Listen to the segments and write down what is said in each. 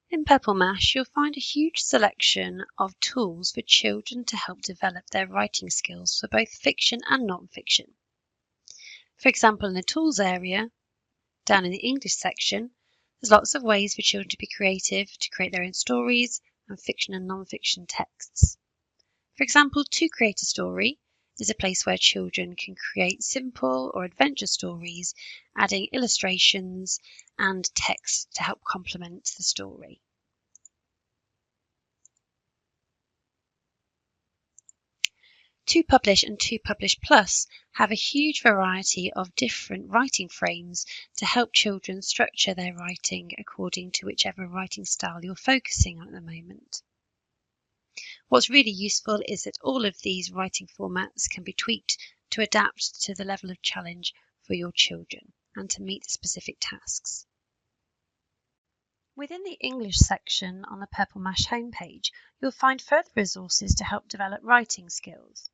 In Purple Mash, you'll find a huge selection of tools for children to help develop their writing skills for both fiction and non-fiction. For example, in the tools area, down in the English section, there's lots of ways for children to be creative, to create their own stories and fiction and non-fiction texts. For example, To Create a Story is a place where children can create simple or adventure stories, adding illustrations and text to help complement the story. To Publish and To Publish Plus have a huge variety of different writing frames to help children structure their writing according to whichever writing style you're focusing on at the moment. What's really useful is that all of these writing formats can be tweaked to adapt to the level of challenge for your children and to meet the specific tasks. Within the English section on the Purple Mash homepage, you'll find further resources to help develop writing skills.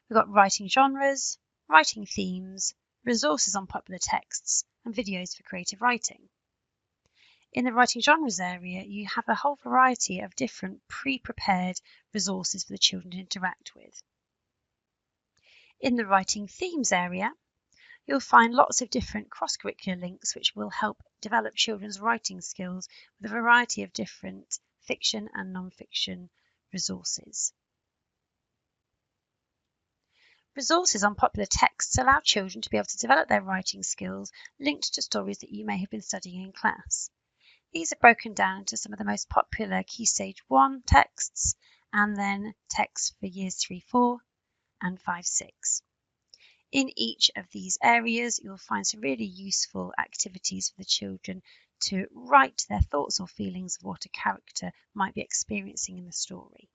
We've got writing genres, writing themes, resources on popular texts, and videos for creative writing. In the writing genres area, you have a whole variety of different pre-prepared resources for the children to interact with. In the writing themes area, you'll find lots of different cross-curricular links which will help develop children's writing skills with a variety of different fiction and non-fiction resources. Resources on popular texts allow children to be able to develop their writing skills linked to stories that you may have been studying in class. These are broken down into some of the most popular Key Stage 1 texts and then texts for Years 3-4 and 5-6. In each of these areas, you'll find some really useful activities for the children to write their thoughts or feelings of what a character might be experiencing in the story.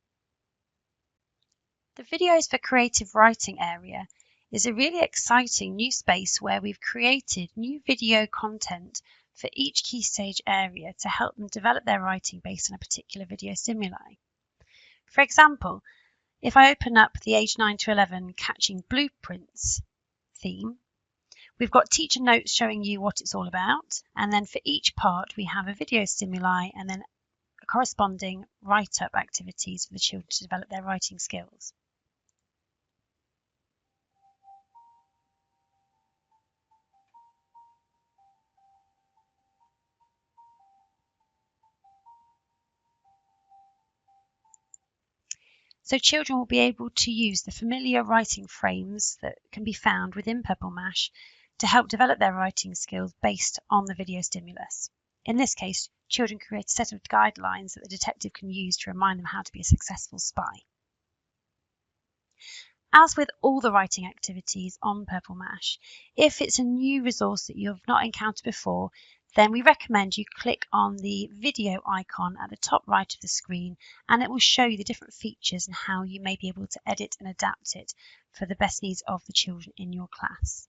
The Videos for Creative Writing area is a really exciting new space where we've created new video content for each key stage area to help them develop their writing based on a particular video stimuli. For example, if I open up the age 9 to 11 Catching Blueprints theme, we've got teacher notes showing you what it's all about, and then for each part we have a video stimuli and then corresponding write-up activities for the children to develop their writing skills. So children will be able to use the familiar writing frames that can be found within Purple Mash to help develop their writing skills based on the video stimulus. In this case, children create a set of guidelines that the detective can use to remind them how to be a successful spy. As with all the writing activities on Purple Mash, if it's a new resource that you have not encountered before, then we recommend you click on the video icon at the top right of the screen and it will show you the different features and how you may be able to edit and adapt it for the best needs of the children in your class.